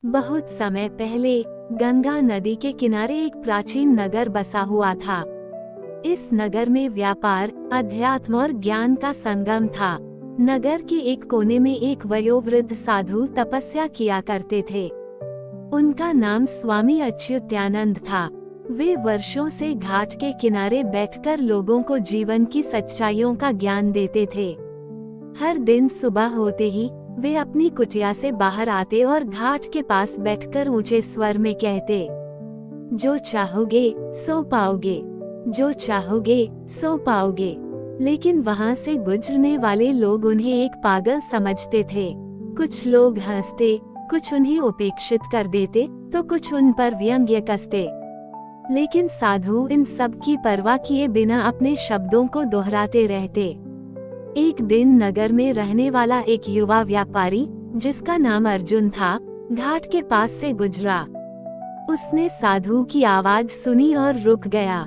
बहुत समय पहले गंगा नदी के किनारे एक प्राचीन नगर बसा हुआ था। इस नगर में व्यापार, अध्यात्म और ज्ञान का संगम था। नगर के एक कोने में एक वयोवृद्ध साधु तपस्या किया करते थे। उनका नाम स्वामी अच्युतानंद था। वे वर्षों से घाट के किनारे बैठकर लोगों को जीवन की सच्चाइयों का ज्ञान देते थे। हर दिन सुबह होते ही वे अपनी कुटिया से बाहर आते और घाट के पास बैठकर ऊंचे स्वर में कहते, जो चाहोगे सो पाओगे, जो चाहोगे सो पाओगे। लेकिन वहां से गुजरने वाले लोग उन्हें एक पागल समझते थे। कुछ लोग हंसते, कुछ उन्हें उपेक्षित कर देते तो कुछ उन पर व्यंग्य कसते। लेकिन साधु इन सब की परवाह किए बिना अपने शब्दों को दोहराते रहते। एक दिन नगर में रहने वाला एक युवा व्यापारी, जिसका नाम अर्जुन था, घाट के पास से गुजरा। उसने साधु की आवाज सुनी और रुक गया।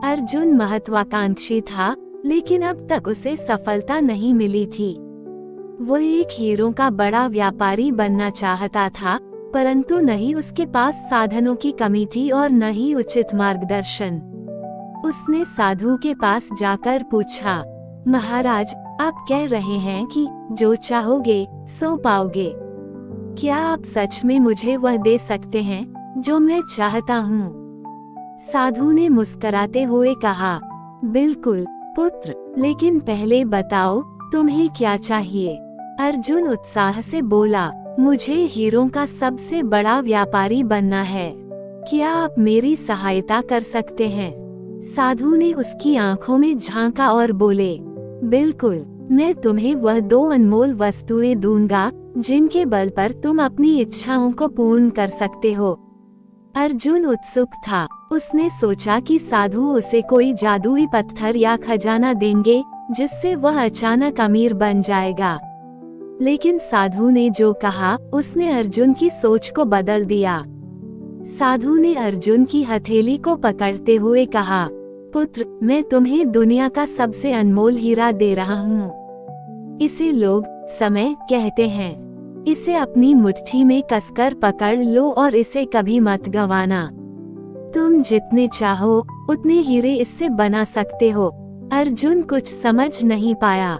अर्जुन महत्वाकांक्षी था, लेकिन अब तक उसे सफलता नहीं मिली थी। वो एक हीरो का बड़ा व्यापारी बनना चाहता था, परंतु न ही उसके पास साधनों की कमी थी और न ही उचित मार्गदर्शन। उसने साधु के पास जाकर पूछा, महाराज, आप कह रहे हैं कि जो चाहोगे सो पाओगे। क्या आप सच में मुझे वह दे सकते हैं जो मैं चाहता हूँ? साधु ने मुस्कुराते हुए कहा, बिल्कुल पुत्र, लेकिन पहले बताओ तुम्हें क्या चाहिए? अर्जुन उत्साह से बोला, मुझे हीरो का सबसे बड़ा व्यापारी बनना है। क्या आप मेरी सहायता कर सकते हैं? साधु ने उसकी आंखों में झांका और बोले, बिल्कुल, मैं तुम्हें वह 2 अनमोल वस्तुएं दूंगा जिनके बल पर तुम अपनी इच्छाओं को पूर्ण कर सकते हो। अर्जुन उत्सुक था। उसने सोचा कि साधु उसे कोई जादुई पत्थर या खजाना देंगे जिससे वह अचानक अमीर बन जाएगा। लेकिन साधु ने जो कहा उसने अर्जुन की सोच को बदल दिया। साधु ने अर्जुन की हथेली को पकड़ते हुए कहा, पुत्र, मैं तुम्हें दुनिया का सबसे अनमोल हीरा दे रहा हूँ। इसे लोग समय कहते हैं। इसे अपनी मुट्ठी में कसकर पकड़ लो और इसे कभी मत गंवाना। तुम जितने चाहो उतने हीरे इससे बना सकते हो। अर्जुन कुछ समझ नहीं पाया।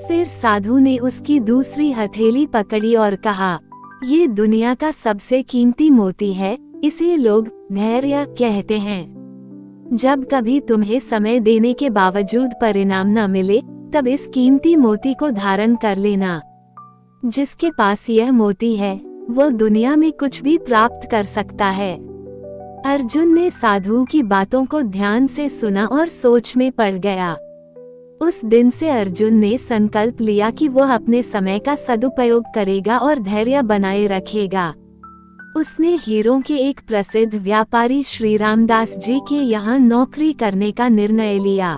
फिर साधु ने उसकी दूसरी हथेली पकड़ी और कहा, ये दुनिया का सबसे कीमती मोती है, इसे लोग धैर्य कहते हैं। जब कभी तुम्हें समय देने के बावजूद परिणाम न मिले, तब इस कीमती मोती को धारण कर लेना। जिसके पास यह मोती है, वो दुनिया में कुछ भी प्राप्त कर सकता है। अर्जुन ने साधु की बातों को ध्यान से सुना और सोच में पड़ गया। उस दिन से अर्जुन ने संकल्प लिया कि वह अपने समय का सदुपयोग करेगा और धैर्य बनाए रखेगा। उसने हीरो के एक प्रसिद्ध व्यापारी श्री रामदास जी के यहाँ नौकरी करने का निर्णय लिया।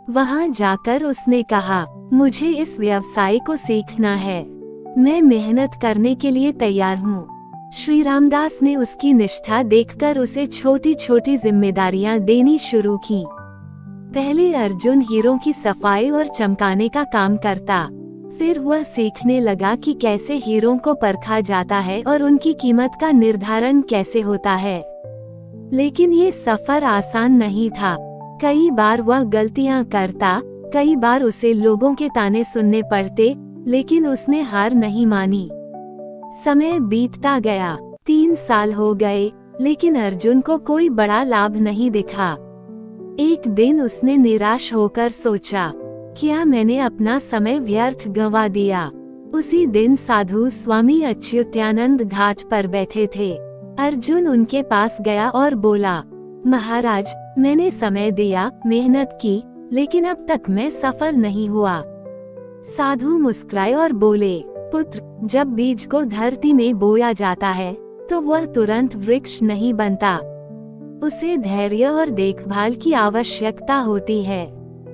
वहाँ जाकर उसने कहा, मुझे इस व्यवसाय को सीखना है। मैं मेहनत करने के लिए तैयार हूँ। श्री रामदास ने उसकी निष्ठा देखकर उसे छोटी छोटी जिम्मेदारियां देनी शुरू की। पहले अर्जुन हीरो की सफाई और चमकाने का काम करता। फिर वह सीखने लगा कि कैसे हीरो को परखा जाता है और उनकी कीमत का निर्धारण कैसे होता है। लेकिन ये सफर आसान नहीं था। कई बार वह गलतियां करता, कई बार उसे लोगों के ताने सुनने पड़ते, लेकिन उसने हार नहीं मानी। समय बीतता गया। 3 साल हो गए, लेकिन अर्जुन को कोई बड़ा लाभ नहीं दिखा। एक दिन उसने निराश होकर सोचा, क्या मैंने अपना समय व्यर्थ गंवा दिया? उसी दिन साधु स्वामी अच्युतानंद घाट पर बैठे थे। अर्जुन उनके पास गया और बोला, महाराज, मैंने समय दिया, मेहनत की, लेकिन अब तक मैं सफल नहीं हुआ। साधु मुस्कुराए और बोले, पुत्र, जब बीज को धरती में बोया जाता है तो वह तुरंत वृक्ष नहीं बनता। उसे धैर्य और देखभाल की आवश्यकता होती है।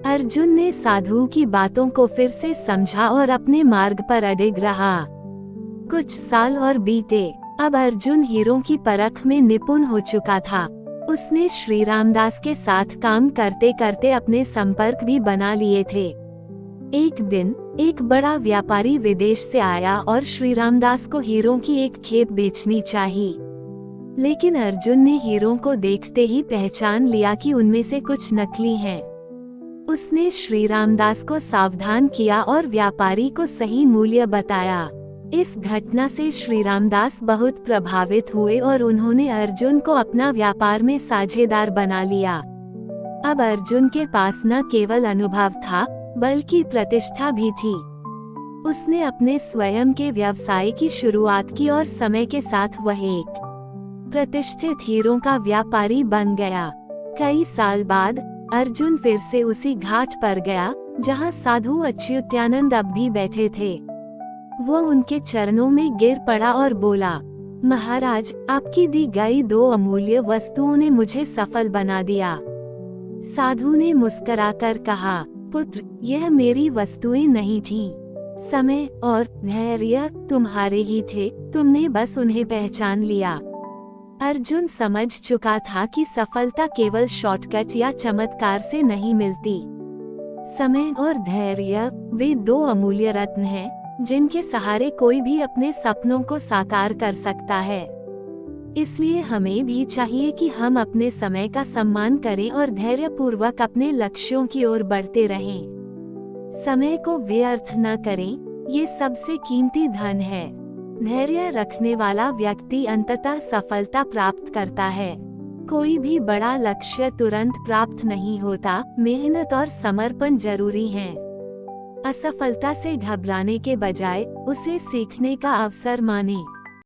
अर्जुन ने साधु की बातों को फिर से समझा और अपने मार्ग पर अडिग रहा। कुछ साल और बीते। अब अर्जुन हीरो की परख में निपुण हो चुका था। उसने श्री रामदास के साथ काम करते करते अपने संपर्क भी बना लिए थे। एक दिन एक बड़ा व्यापारी विदेश से आया और श्री रामदास को हीरों की एक खेप बेचनी चाहिए। लेकिन अर्जुन ने हीरों को देखते ही पहचान लिया कि उनमें से कुछ नकली हैं। उसने श्री रामदास को सावधान किया और व्यापारी को सही मूल्य बताया। इस घटना से श्री रामदास बहुत प्रभावित हुए और उन्होंने अर्जुन को अपना व्यापार में साझेदार बना लिया। अब अर्जुन के पास न केवल अनुभव था बल्कि प्रतिष्ठा भी थी। उसने अपने स्वयं के व्यवसाय की शुरुआत की और समय के साथ वह एक प्रतिष्ठित हीरों का व्यापारी बन गया। कई साल बाद अर्जुन फिर से उसी घाट पर गया जहां साधु अच्युतानंद अब भी बैठे थे। वो उनके चरणों में गिर पड़ा और बोला, महाराज, आपकी दी गई 2 अमूल्य वस्तुओं ने मुझे सफल बना दिया। साधु ने मुस्कुराकर कहा, पुत्र, यह मेरी वस्तुएं नहीं थीं। समय और धैर्य तुम्हारे ही थे, तुमने बस उन्हें पहचान लिया। अर्जुन समझ चुका था कि सफलता केवल शॉर्टकट या चमत्कार से नहीं मिलती। समय और धैर्य वे 2 अमूल्य रत्न हैं जिनके सहारे कोई भी अपने सपनों को साकार कर सकता है। इसलिए हमें भी चाहिए कि हम अपने समय का सम्मान करें और धैर्यपूर्वक अपने लक्ष्यों की ओर बढ़ते रहें। समय को व्यर्थ न करें, ये सबसे कीमती धन है। धैर्य रखने वाला व्यक्ति अंततः सफलता प्राप्त करता है। कोई भी बड़ा लक्ष्य तुरंत प्राप्त नहीं होता, मेहनत और समर्पण जरूरी हैं। असफलता से घबराने के बजाय उसे सीखने का अवसर मानें।